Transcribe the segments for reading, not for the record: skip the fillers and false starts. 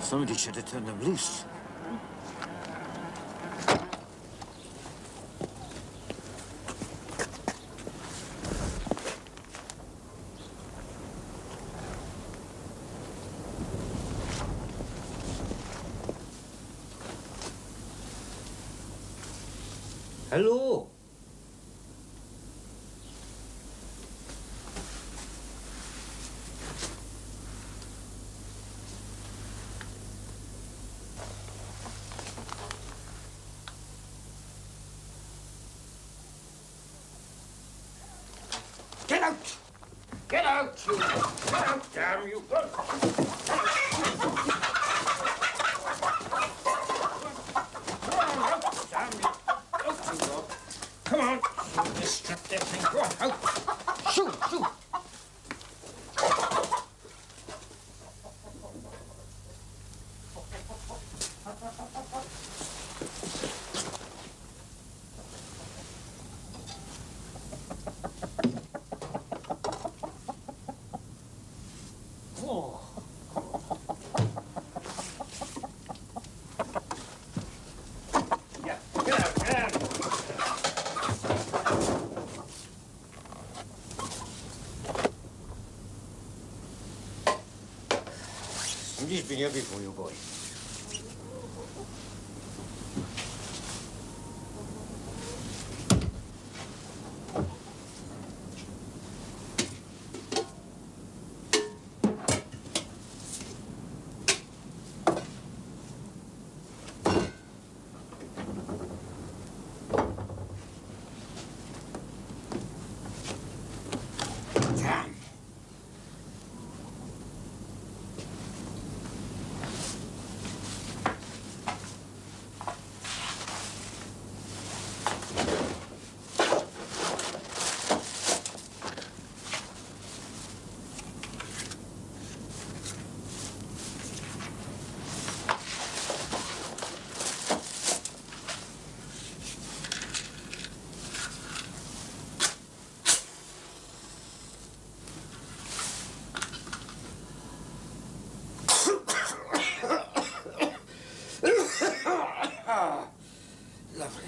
Somebody should have turned them loose. Hello. Get out! Get out, you! Get out, damn you! Get out, damn you! Out you go! Come on, you destructive thing! Go on, out! Shoot, shoot! Somebody's been here before you, boy. Damn. Lovely.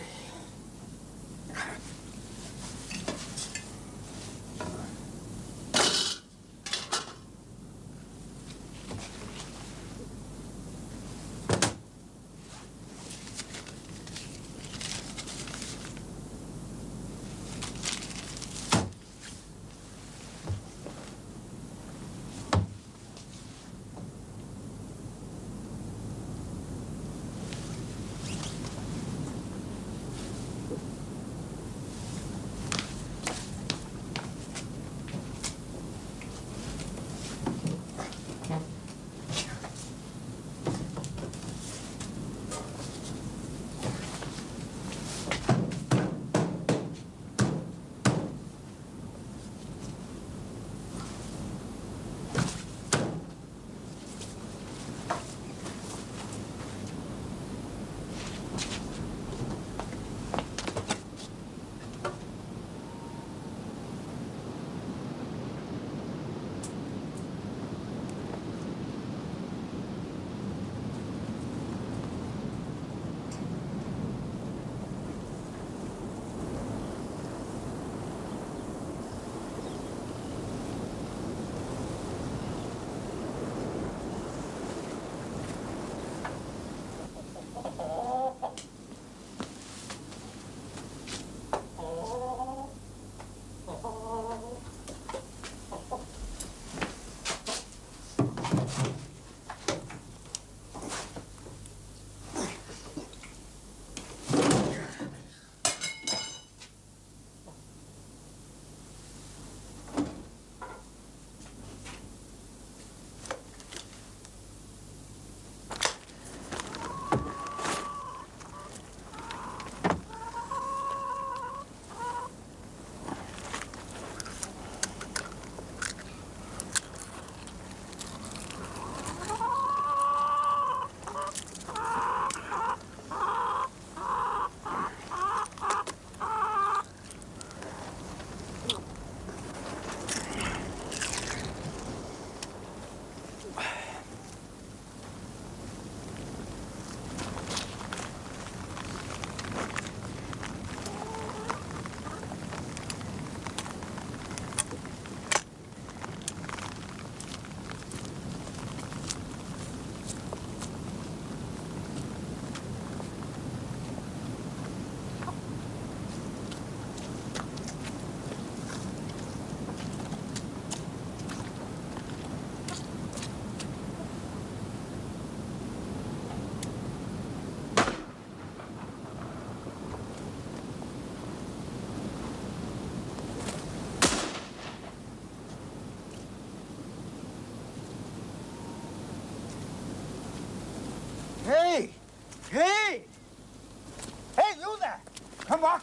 Come back!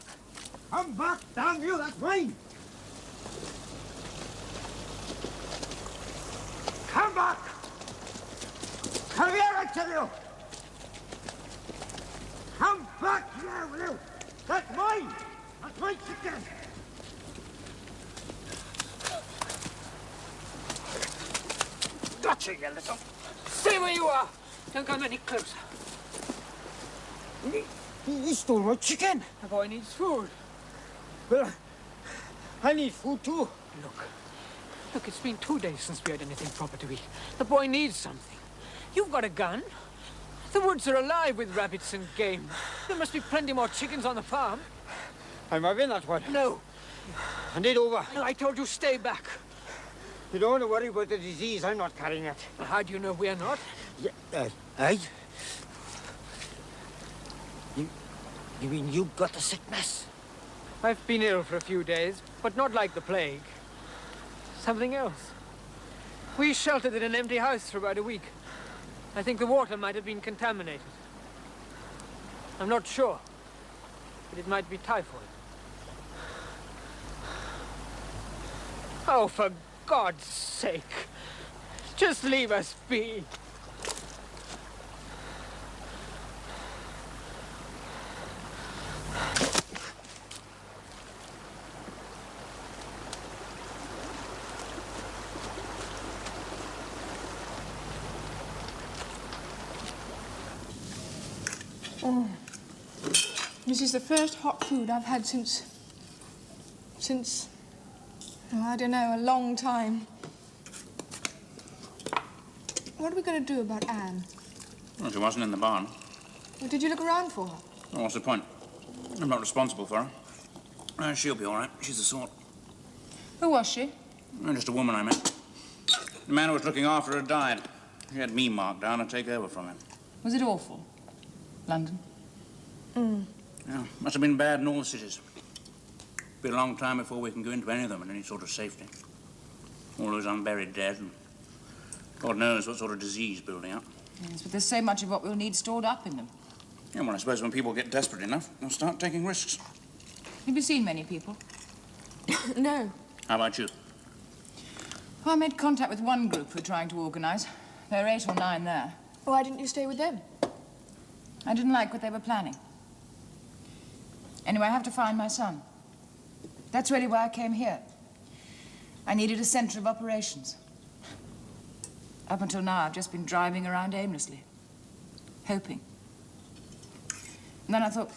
Come back, damn you, that's mine! Come back! Come here, I tell you! Come back here, will you? That's mine! That's my chicken! Gotcha, you little... Stay where you are! Don't come any closer. He stole my chicken! The boy needs food. Well, I need food too. Look, it's been 2 days since we had anything proper to eat. The boy needs something. You've got a gun. The woods are alive with rabbits and game. There must be plenty more chickens on the farm. I'm having that one. No. Hand it over. No, I told you stay back. You don't want to worry about the disease. I'm not carrying it. How do you know we're not? Yeah, aye? You mean you got the sickness? I've been ill for a few days, but not like the plague. Something else. We sheltered in an empty house for about a week. I think the water might have been contaminated. I'm not sure, but it might be typhoid. Oh, for God's sake, just leave us be. Oh. This is the first hot food I've had since, oh, I don't know, a long time. What are we going to do about Anne? Well, she wasn't in the barn. Well, did you look around for her? Well, what's the point? I'm not responsible for her. She'll be all right. She's the sort. Who was she? Just a woman I met. The man who was looking after her died. He had me marked down to take over from him. Was it awful? London? Yeah, must have been bad in all the cities. Be a long time before we can go into any of them in any sort of safety. All those unburied dead, and God knows what sort of disease building up. Yes, but there's so much of what we'll need stored up in them. Yeah, well, I suppose when people get desperate enough, they'll start taking risks. Have you seen many people? No. How about you? Well, I made contact with one group who are trying to organise. There are 8 or 9 there. Why didn't you stay with them? I didn't like what they were planning. Anyway, I have to find my son. That's really why I came here. I needed a centre of operations. Up until now, I've just been driving around aimlessly, hoping. And then I thought,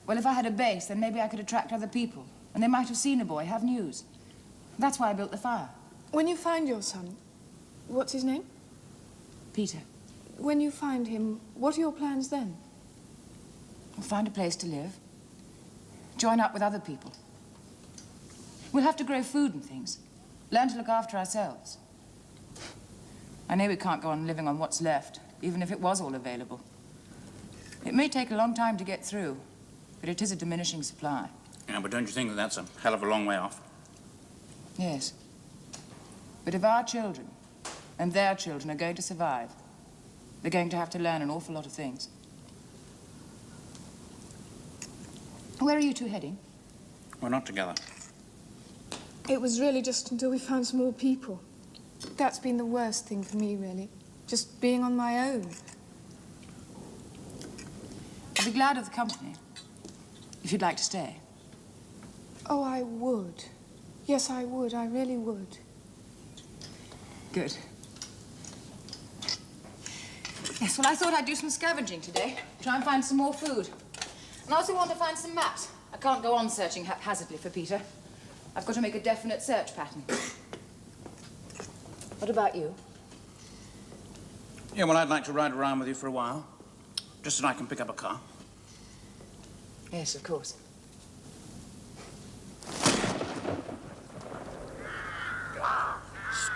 well, if I had a base, then maybe I could attract other people, and they might have seen a boy, have news. That's why I built the fire. When you find your son, what's his name? Peter, When you find him, what are your plans then? we'll find a place to live, join up with other people. We'll have to grow food and things, learn to look after ourselves. I know we can't go on living on what's left, even if it was all available. It may take a long time to get through, but it is a diminishing supply. Yeah, but don't you think that that's a hell of a long way off? Yes. But if our children and their children are going to survive, they're going to have to learn an awful lot of things. Where are you two heading? We're not together. It was really just until we found some more people. That's been the worst thing for me, really. Just being on my own. I'd be glad of the company, if you'd like to stay. Oh, I would. Yes, I would. I really would. Good. Yes, well, I thought I'd do some scavenging today. Try and find some more food. And I also want to find some maps. I can't go on searching haphazardly for Peter. I've got to make a definite search pattern. What about you? Yeah, well, I'd like to ride around with you for a while, just so I can pick up a car. Yes, of course.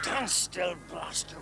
Stand still, blaster.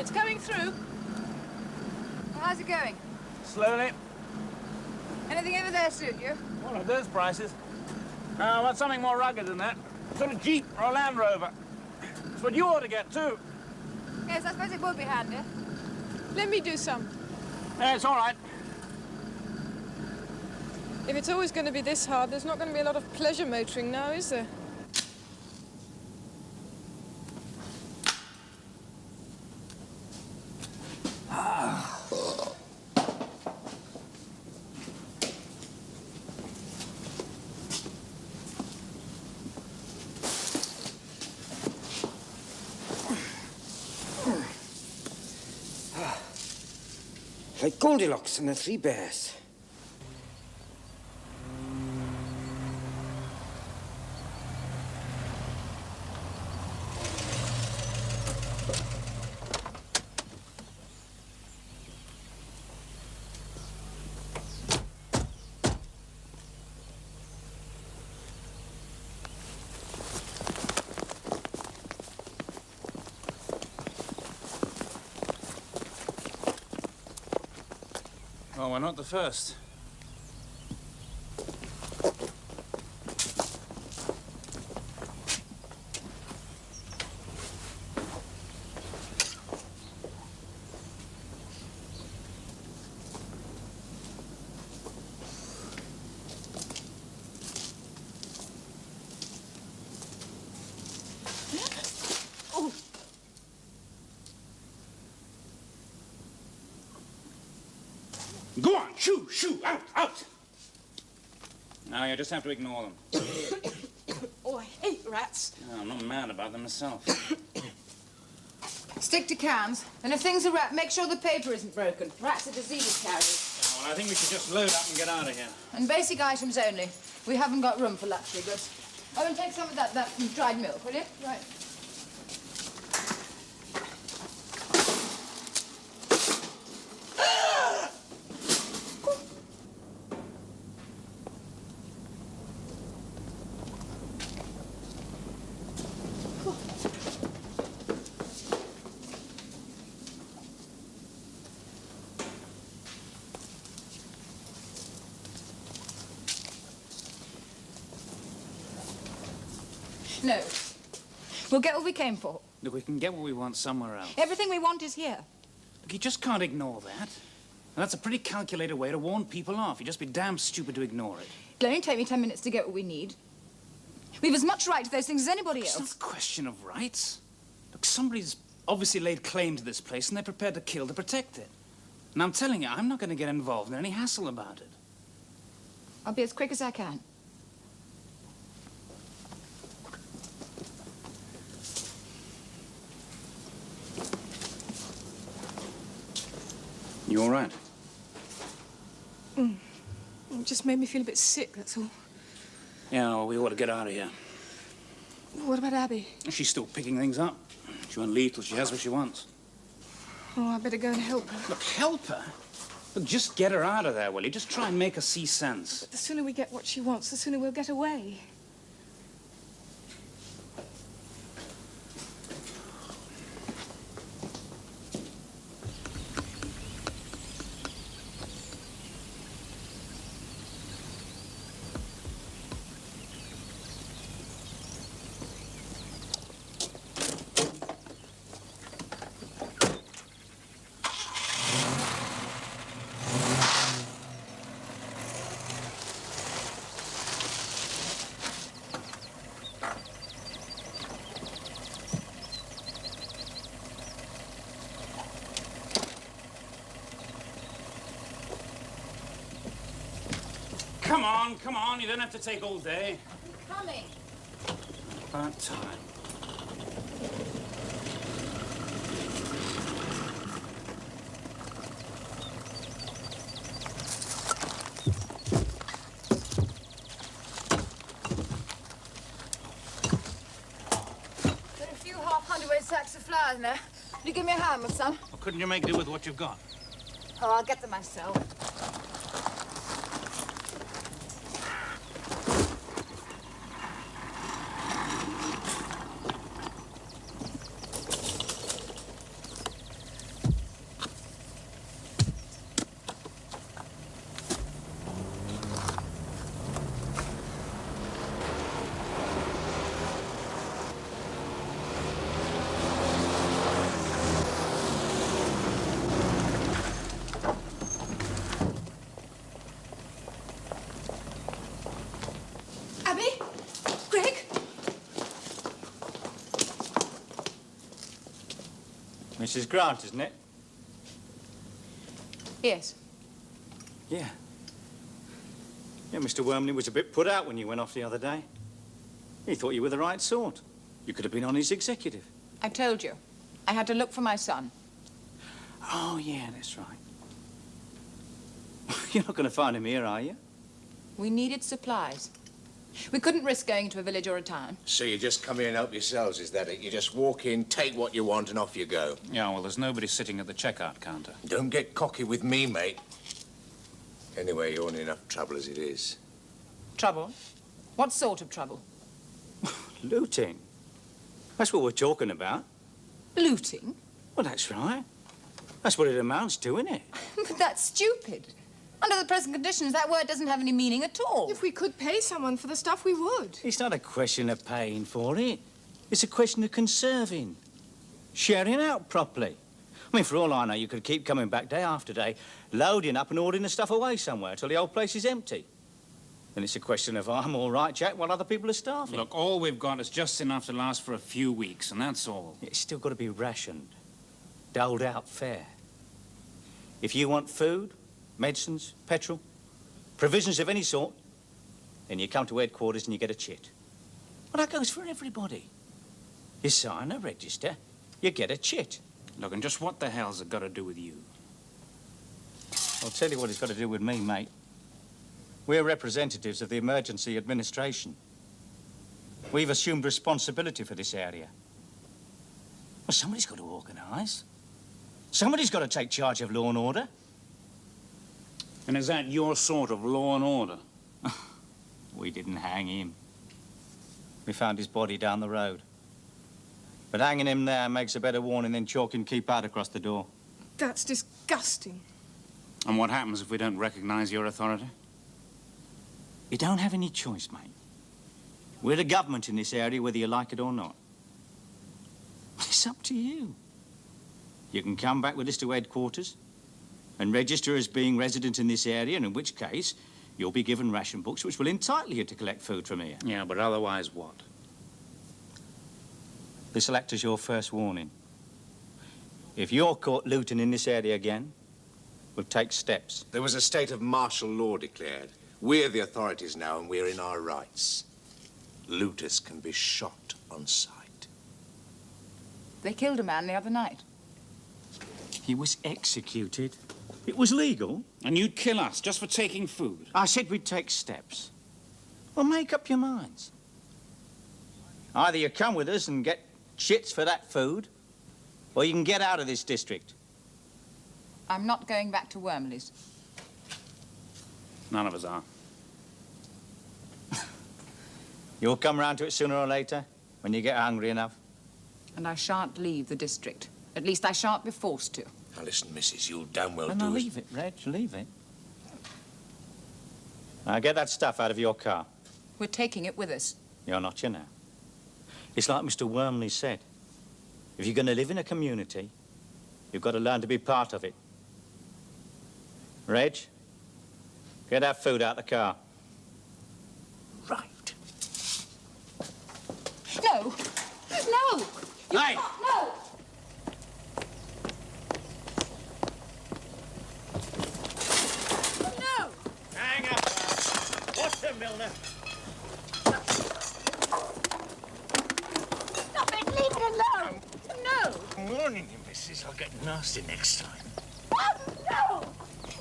It's coming through. Well, how's it going? Slowly. Anything over there suit you? Well, at those prices. I want something more rugged than that. Sort of Jeep or a Land Rover. It's what you ought to get, too. Yes, I suppose it would be handy. Let me do some. Yeah, it's all right. If it's always going to be this hard, there's not going to be a lot of pleasure motoring now, is there? Like Goldilocks and the Three Bears. Well, we're not the first. Go on, shoo, shoo, out, out! Now you just have to ignore them. Oh, I hate rats. No, I'm not mad about them myself. Stick to cans, and if things are wrapped, make sure the paper isn't broken. Rats are disease carriers. Yeah, well, I think we should just load up and get out of here. And basic items only. We haven't got room for luxury goods. Oh, and take some of that dried milk, will you? Right. No. We'll get what we came for. Look, we can get what we want somewhere else. Everything we want is here. Look, you just can't ignore that. And that's a pretty calculated way to warn people off. You'd just be damn stupid to ignore it. It'll only take me 10 minutes to get what we need. We've as much right to those things as anybody It's else. not a question of rights. Look, somebody's obviously laid claim to this place and they're prepared to kill to protect it. And I'm telling you, I'm not going to get involved in any hassle about it. I'll be as quick as I can. You all right? It just made me feel a bit sick, that's all. Yeah, well, we ought to get out of here. What about Abby? She's still picking things up. She won't leave till she has what she wants. Oh, I better go and help her. Look, help her? Look, just get her out of there, will you? Just try and make her see sense. The sooner we get what she wants, the sooner we'll get away. Come on, you don't have to take all day. I'm coming. About time. There are a few half-hundredweight sacks of flour in there. Will you give me a hand, my son? Well, couldn't you make do with what you've got? Oh, I'll get them myself. Mrs. Grant, isn't it? Yes. Yeah. Yeah, Mr. Wormley was a bit put out when you went off the other day. He thought you were the right sort. You could have been on his executive. I told you. I had to look for my son. Oh, yeah, that's right. You're not going to find him here, are you? We needed supplies. We couldn't risk going to a village or a town. So you just come here and help yourselves, is that it? You just walk in, take what you want, and off you go. Yeah, well, there's nobody sitting at the checkout counter. Don't get cocky with me, mate. Anyway, you're in enough trouble as it is. Trouble? What sort of trouble? Looting. That's what we're talking about. Looting? Well, that's right. That's what it amounts to, isn't it? But that's stupid. Under the present conditions, that word doesn't have any meaning at all. If we could pay someone for the stuff, we would. It's not a question of paying for it. It's a question of conserving. Sharing out properly. I mean, for all I know, you could keep coming back day after day, loading up and ordering the stuff away somewhere till the old place is empty. And it's a question of I'm all right, Jack, while other people are starving. Look, all we've got is just enough to last for a few weeks, and that's all. It's still got to be rationed, doled out fair. If you want food, medicines, petrol, provisions of any sort, then you come to headquarters and you get a chit. Well, that goes for everybody. You sign a register, you get a chit. Look, and just what the hell's it got to do with you? I'll tell you what it's got to do with me, mate. We're representatives of the emergency administration. We've assumed responsibility for this area. Well, somebody's got to organise. Somebody's got to take charge of law and order. And is that your sort of law and order? We didn't hang him. We found his body down the road. But hanging him there makes a better warning than chalking keep out across the door. That's disgusting. And what happens if we don't recognize your authority? You don't have any choice, mate. We're the government in this area, whether you like it or not. It's up to you. You can come back with us to headquarters and register as being resident in this area, and in which case, you'll be given ration books which will entitle you to collect food from here. Yeah, but otherwise what? This'll act as your first warning. If you're caught looting in this area again, we'll take steps. There was a state of martial law declared. We're the authorities now, and we're in our rights. Looters can be shot on sight. They killed a man the other night. He was executed. It was legal. And you'd kill us just for taking food? I said we'd take steps. Well, make up your minds. Either you come with us and get shits for that food, or you can get out of this district. I'm not going back to Wormley's. None of us are. You'll come round to it sooner or later, when you get hungry enough. And I shan't leave the district. At least I shan't be forced to. Now, listen, missus, you'll damn well No, do it. leave it, Reg, leave it. Now, get that stuff out of your car. We're taking it with us. You're not, you know. It's like Mr. Wormley said. If you're going to live in a community, you've got to learn to be part of it. Reg, get that food out the car. Right. No! No! Hey! No! No! Hang up, what's the Milner? Stop it! Leave it alone! No! I'm warning you, missus. I'll get nasty next time. Oh, no!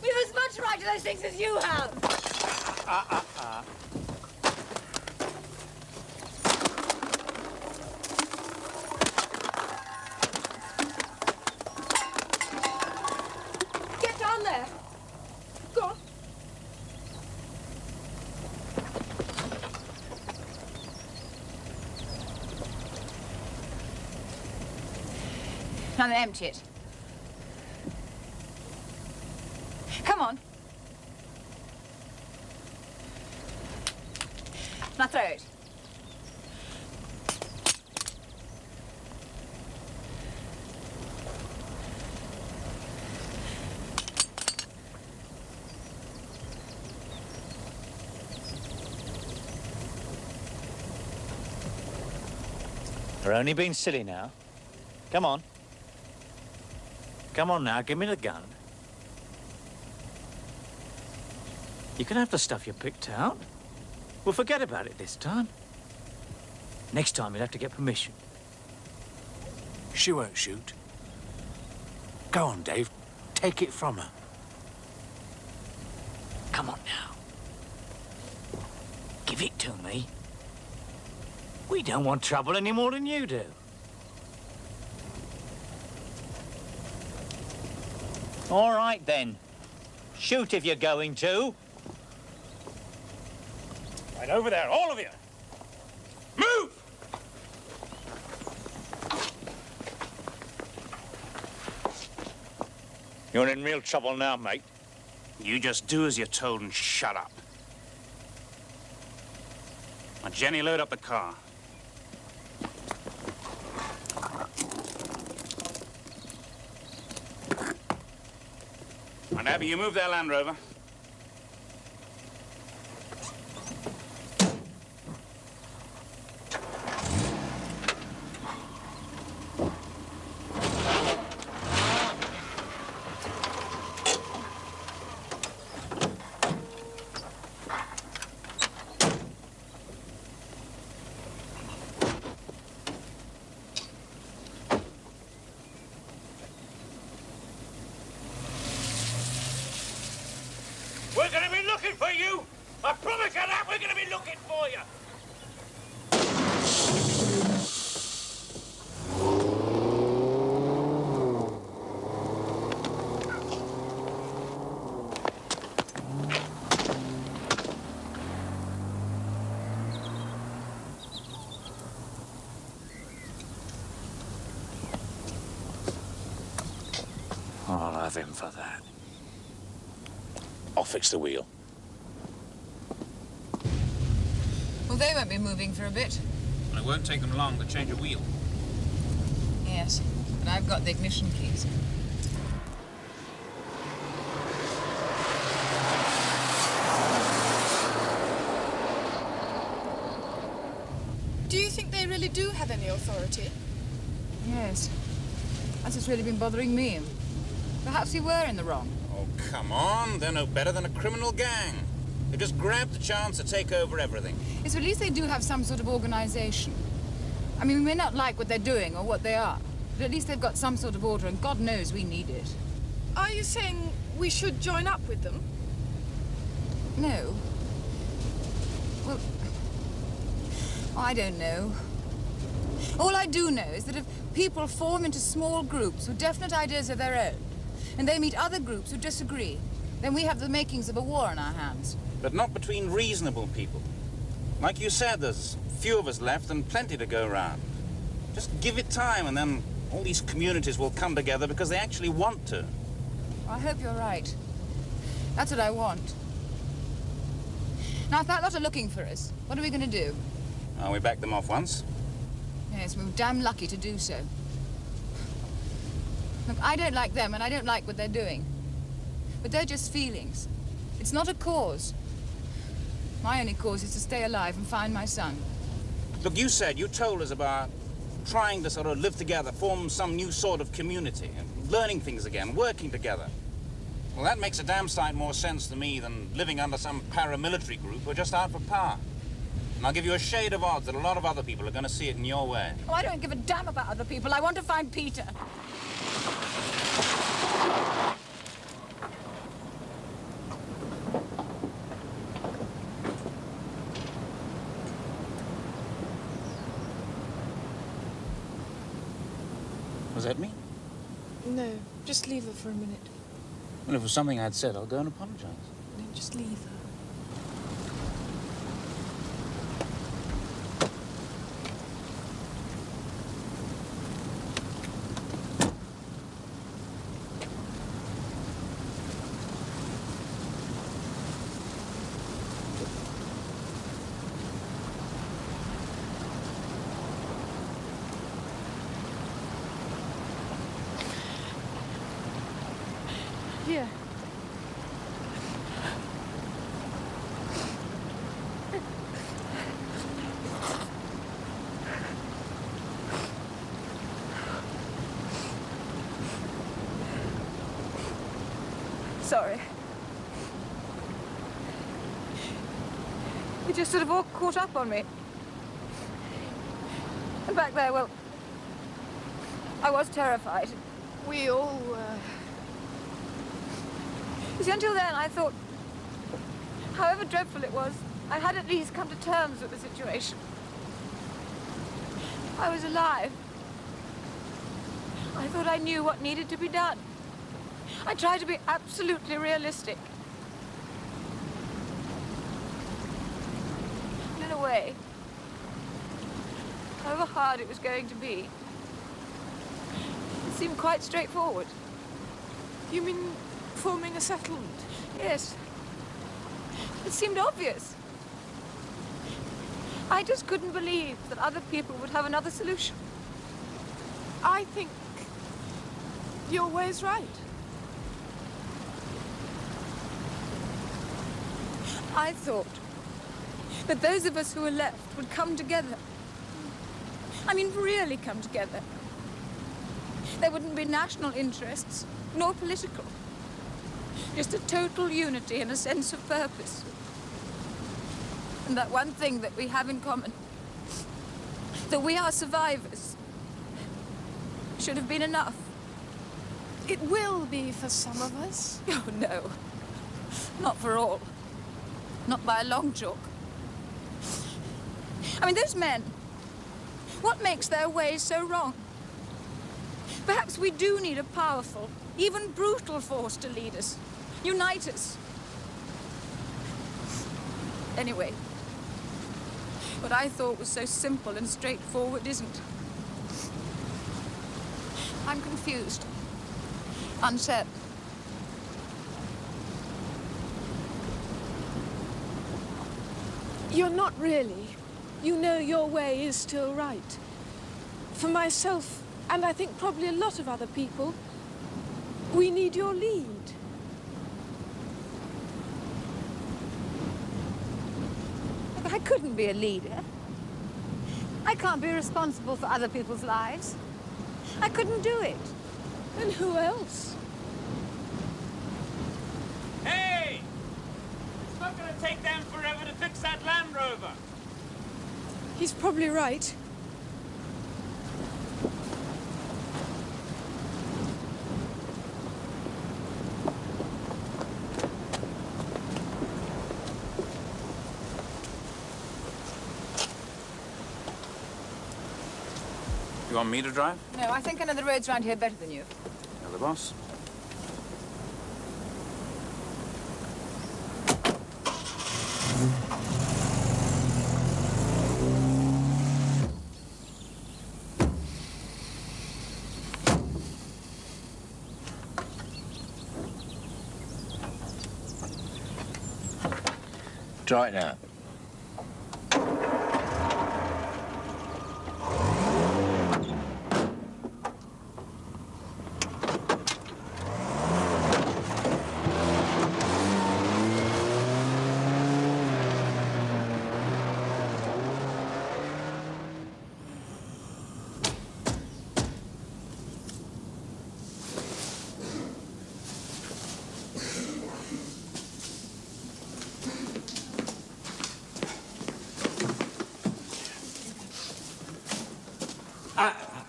We have as much right to those things as you have! Get down there! Go on. Now then, empty it. Come on. Now throw it. We're only being silly now. Come on. Come on now, give me the gun. You can have the stuff you picked out. We'll forget about it this time. Next time you'll have to get permission. She won't shoot. Go on, Dave. Take it from her. Come on now. Give it to me. We don't want trouble any more than you do. All right, then. Shoot if you're going to. Right over there, all of you. Move! You're in real trouble now, mate. You just do as you're told and shut up. Now, Jenny, load up the car. And Abby, you move their Land Rover. We're going to be looking for you! I promise you that! We're going to be looking for you! I'll have him for that. I'll fix the wheel. Well, they won't be moving for a bit. Well, it won't take them long to change a wheel. Yes, but I've got the ignition keys. Do you think they really do have any authority? Yes. That's what's really been bothering me. Perhaps we were in the wrong. Oh, come on. They're no better than a criminal gang. They just grabbed the chance to take over everything. Yes, but at least they do have some sort of organization. I mean, we may not like what they're doing or what they are, but at least they've got some sort of order, and God knows we need it. Are you saying we should join up with them? No. Well, I don't know. All I do know is that if people form into small groups with definite ideas of their own, and they meet other groups who disagree, then we have the makings of a war on our hands. But not between reasonable people. Like you said, there's few of us left and plenty to go round. Just give it time and then all these communities will come together because they actually want to. Well, I hope you're right. That's what I want. Now, if that lot are looking for us, what are we going to do? Oh, we backed them off once. Yes, we were damn lucky to do so. Look, I don't like them and I don't like what they're doing. But they're just feelings. It's not a cause. My only cause is to stay alive and find my son. Look, you told us about trying to sort of live together, form some new sort of community, and learning things again, working together. Well, that makes a damn sight more sense to me than living under some paramilitary group who are just out for power. And I'll give you a shade of odds that a lot of other people are going to see it in your way. Oh, I don't give a damn about other people. I want to find Peter. Was that me? No, just leave her for a minute. Well, if it was something I'd said, I'll go and apologize. No, just leave her. Here. Sorry. It just sort of all caught up on me. And back there, well, I was terrified. We all were. You see, until then, I thought, however dreadful it was, I had at least come to terms with the situation. I was alive. I thought I knew what needed to be done. I tried to be absolutely realistic. And in a way, however hard it was going to be, it seemed quite straightforward. You mean forming a settlement? Yes. It seemed obvious. I just couldn't believe that other people would have another solution. I think your way's right. I thought that those of us who were left would come together. I mean, really come together. There wouldn't be national interests, nor political. Just a total unity and a sense of purpose. And that one thing that we have in common, that we are survivors, should have been enough. It will be for some of us. Oh, no. Not for all. Not by a long chalk. I mean, those men, what makes their ways so wrong? Perhaps we do need a powerful, even brutal force to lead us, unite us. Anyway, what I thought was so simple and straightforward isn't. I'm confused, uncertain. You're not really. You know your way is still right. For myself, and I think probably a lot of other people, we need your lead. I couldn't be a leader. I can't be responsible for other people's lives. I couldn't do it. And who else? Hey! It's not going to take them forever to fix that Land Rover. He's probably right. You want me to drive? No, I think I know the roads around here better than you. You're the boss. Try it now.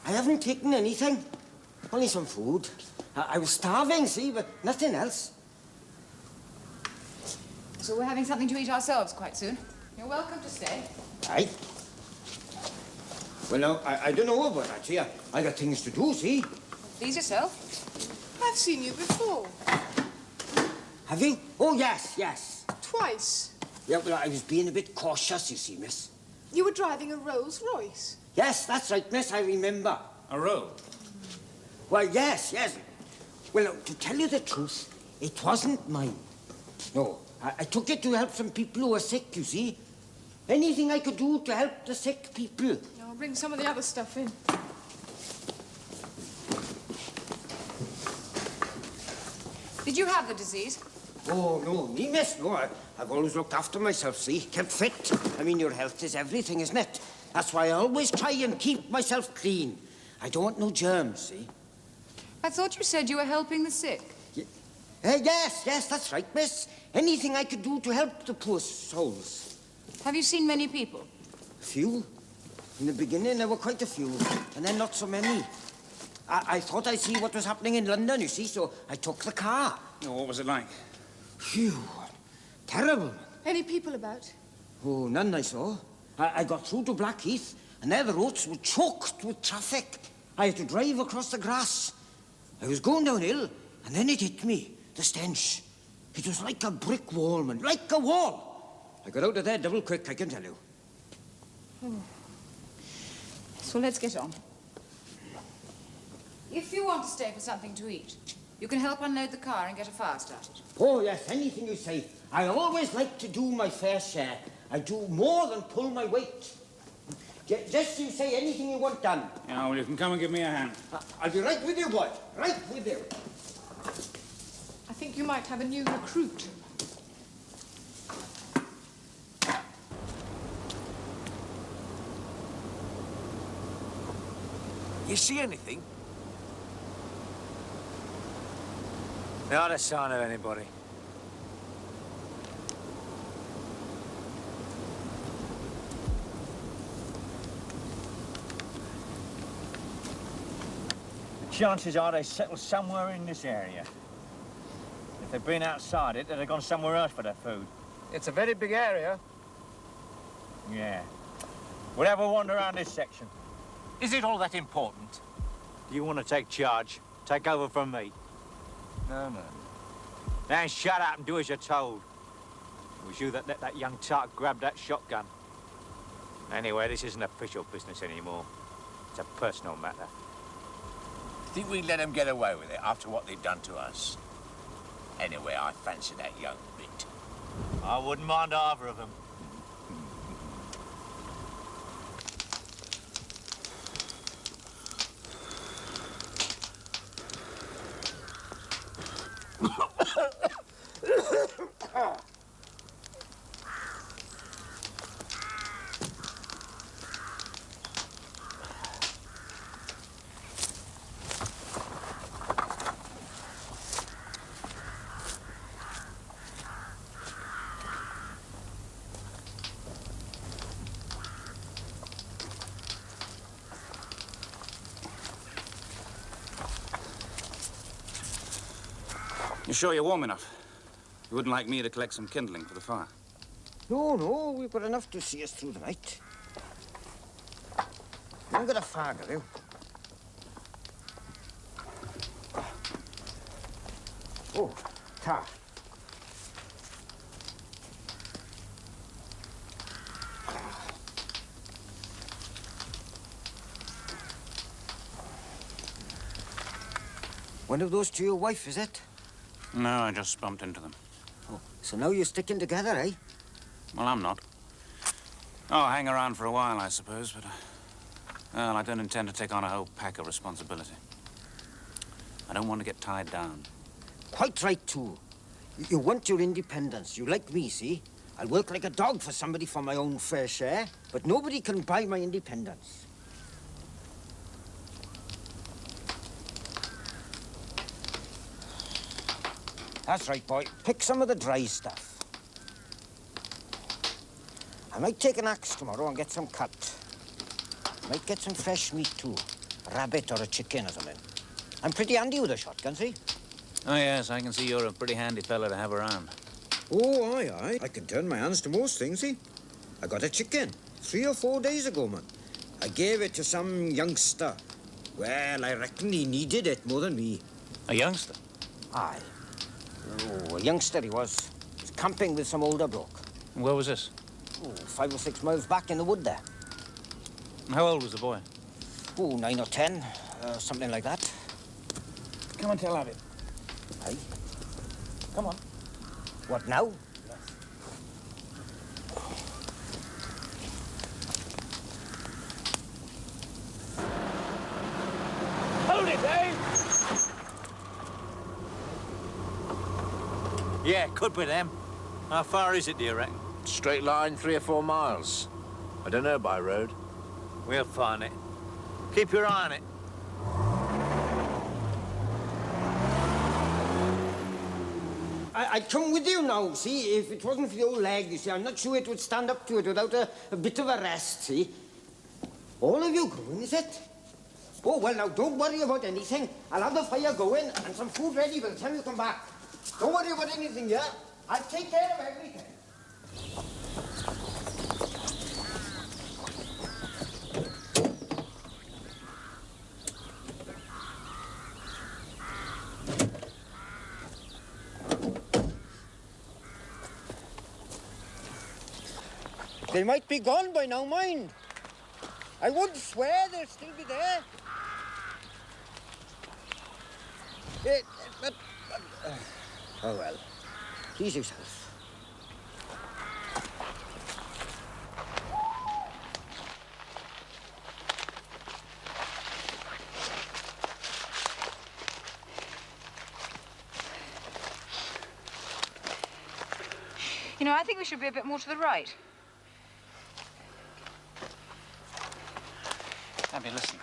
I haven't taken anything. Only some food. I was starving, see, but nothing else. So we're having something to eat ourselves quite soon. You're welcome to stay. Aye. Well, now, I don't know about that, see. I got things to do, see. Please yourself. I've seen you before. Have you? Oh, yes. Twice. Yeah, well, I was being a bit cautious, you see, miss. You were driving a Rolls Royce. Yes, that's right, miss, I remember. A road? Well, yes. Well, now, to tell you the truth, it wasn't mine. No, I took it to help some people who were sick, you see. Anything I could do to help the sick people. I'll bring some of the other stuff in. Did you have the disease? Oh, no, me, miss, no. I've always looked after myself, see. Kept fit. I mean, your health is everything, isn't it? That's why I always try and keep myself clean. I don't want no germs, see. I thought you said you were helping the sick. Yes, that's right, miss. Anything I could do to help the poor souls. Have you seen many people? Few. In the beginning, there were quite a few, and then not so many. I thought I'd see what was happening in London, you see, so I took the car. Oh, what was it like? Phew. Terrible. Any people about? Oh, none I saw. I got through to Blackheath, and there the roads were choked with traffic. I had to drive across the grass. I was going downhill, and then it hit me, the stench. It was like a brick wall, man, like a wall. I got out of there double quick, I can tell you. Oh. So let's get on. If you want to stay for something to eat, you can help unload the car and get a fire started. Oh, yes, anything you say. I always like to do my fair share. I do more than pull my weight. Just you say anything you want done. Yeah, well, you can come and give me a hand. I'll be right with you, boy. Right with you. I think you might have a new recruit. You see anything? Not a sign of anybody. The chances are they settled somewhere in this area. If they've been outside it, they'd have gone somewhere else for their food. It's a very big area. Yeah. We'll have a wander around this section. Is it all that important? Do you want to take charge? Take over from me. No. Now shut up and do as you're told. It was you that let that young tart grab that shotgun. Anyway, this isn't official business anymore. It's a personal matter. Think we'd let them get away with it after what they've done to us? Anyway, I fancy that young bit. I wouldn't mind either of them. You sure you're warm enough? You wouldn't like me to collect some kindling for the fire? No, we've got enough to see us through the night. You haven't got a fag, have you? Oh, tar. One of those to your wife, is it? No, I just bumped into them. Oh, so now you're sticking together, eh? Well, I'm not. Oh, I'll hang around for a while, I suppose, but... well, I don't intend to take on a whole pack of responsibility. I don't want to get tied down. Quite right, too. You want your independence. You like me, see? I'll work like a dog for somebody for my own fair share, but nobody can buy my independence. That's right, boy. Pick some of the dry stuff. I might take an axe tomorrow and get some cut. Might get some fresh meat, too. A rabbit or a chicken or something. I'm pretty handy with a shotgun, see? Oh, yes, I can see you're a pretty handy fella to have around. Oh, aye. I can turn my hands to most things, see? I got a chicken 3 or 4 days ago, man. I gave it to some youngster. Well, I reckon he needed it more than me. A youngster? Aye. Oh, a youngster he was. He was camping with some older bloke. Where was this? Oh, 5 or 6 miles back in the wood there. How old was the boy? Oh, 9 or 10, something like that. Come and tell Abby. Aye. Come on. What now? Hold it, Dave! Yeah, could be them. How far is it, do you reckon? Straight line, 3 or 4 miles. I don't know by road. We'll find it. Keep your eye on it. I'd come with you now, see? If it wasn't for the old leg, you see, I'm not sure it would stand up to it without a bit of a rest, see? All of you going, is it? Oh, well, now, don't worry about anything. I'll have the fire going and some food ready by the time you come back. Don't worry about anything, yeah? I'll take care of everything. They might be gone by now, mind. I wouldn't swear they'll still be there. Oh, well. Please yourself. You know, I think we should be a bit more to the right. Abby, listen.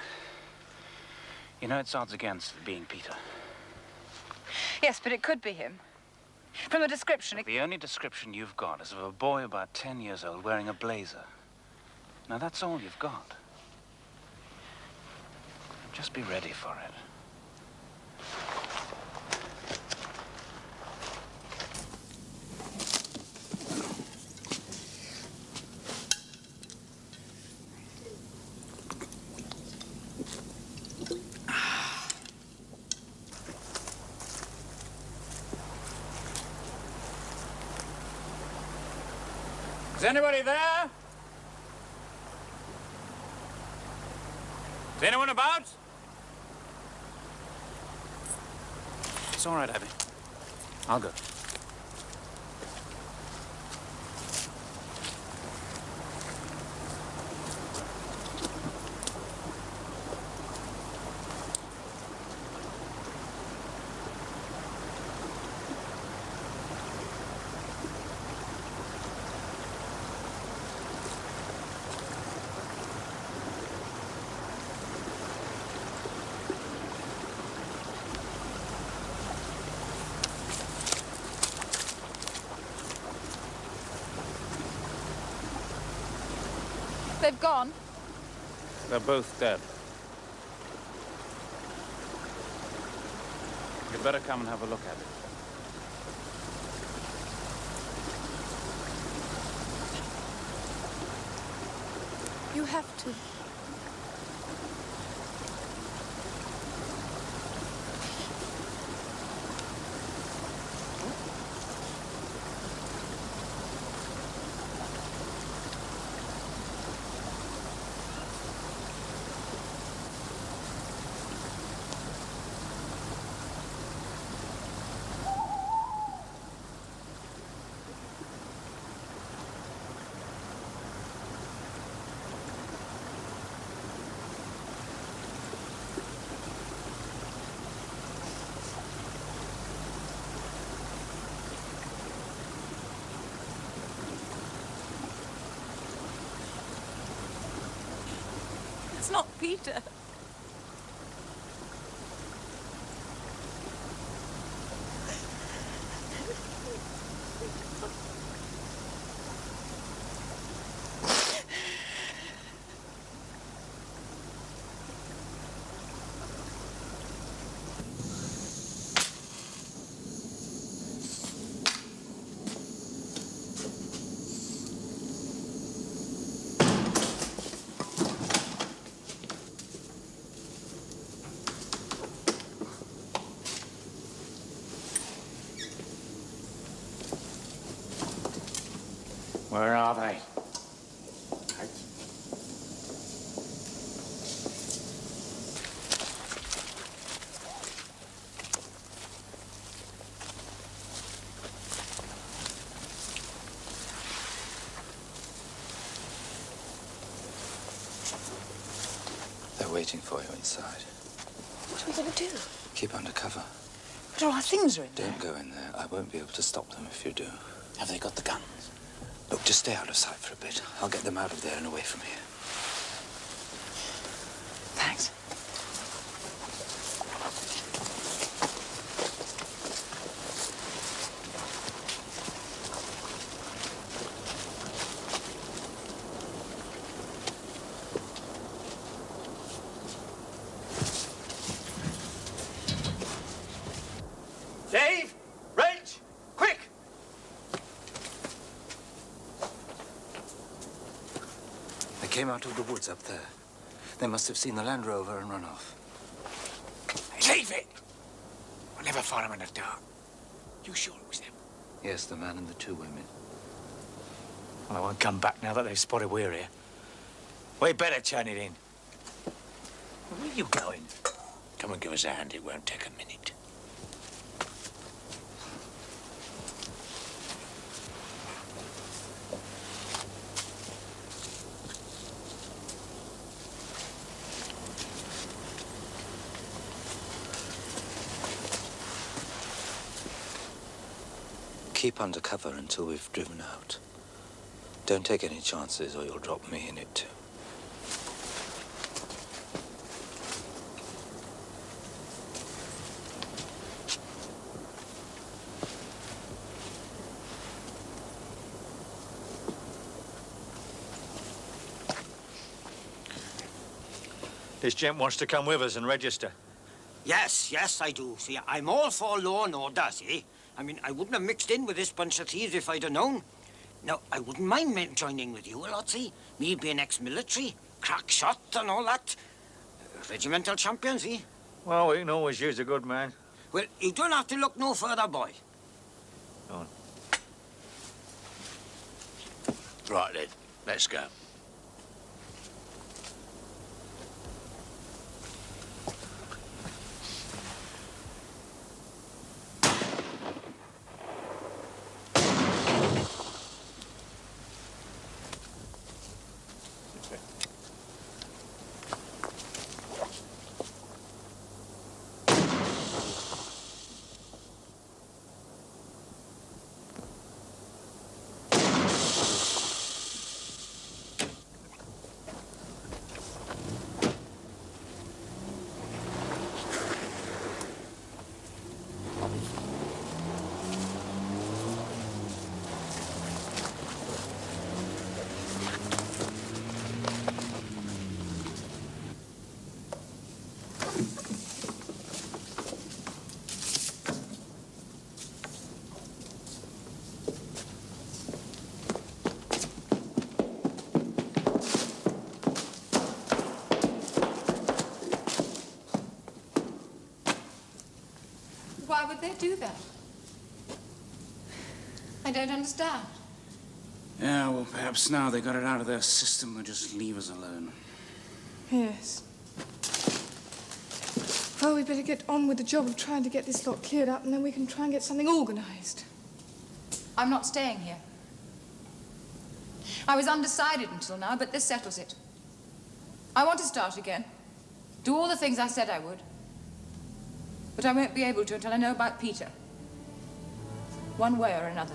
You know it's odds against it being Peter. Yes, but it could be him. From the description, The only description you've got is of a boy about 10 years old wearing a blazer. Now, that's all you've got. Just be ready for it. Is anybody there? Is anyone about? It's all right, Abby. I'll go. they've gone. They're both dead. You'd better come and have a look at it. You have to. It's not Peter. Where are they? They're waiting for you inside. What are we going to do? Keep under cover. But all our things are in there. Don't go in there. I won't be able to stop them if you do. Have they got the guns? Look, just stay out of sight for a bit. I'll get them out of there and away from here. Thanks. Dave! Reg! Quick! They came out of the woods up there. They must have seen the Land Rover and run off. Leave it! I'll never find them in the dark. You sure it was them? Yes, the man and the two women. Well, I won't come back now that they've spotted we're here. We better turn it in. Where are you going? Come and give us a hand. It won't take a minute. Keep under cover until we've driven out. Don't take any chances or you'll drop me in it too. This gent wants to come with us and register. Yes, yes, I do. See, I'm all for law and order, see? I mean, I wouldn't have mixed in with this bunch of thieves if I'd have known. Now, I wouldn't mind joining with you a lot, see? Me being ex-military, crack shot and all that. Regimental champion, see? Well, we can always use a good man. Well, you don't have to look no further, boy. Go on. Right then, let's go. Why would they do that? I don't understand. Yeah, well, perhaps now they got it out of their system, they'll just leave us alone. Yes. Well, we better get on with the job of trying to get this lot cleared up, and then we can try and get something organised. I'm not staying here. I was undecided until now, but this settles it. I want to start again. Do all the things I said I would. But I won't be able to until I know about Peter. One way or another.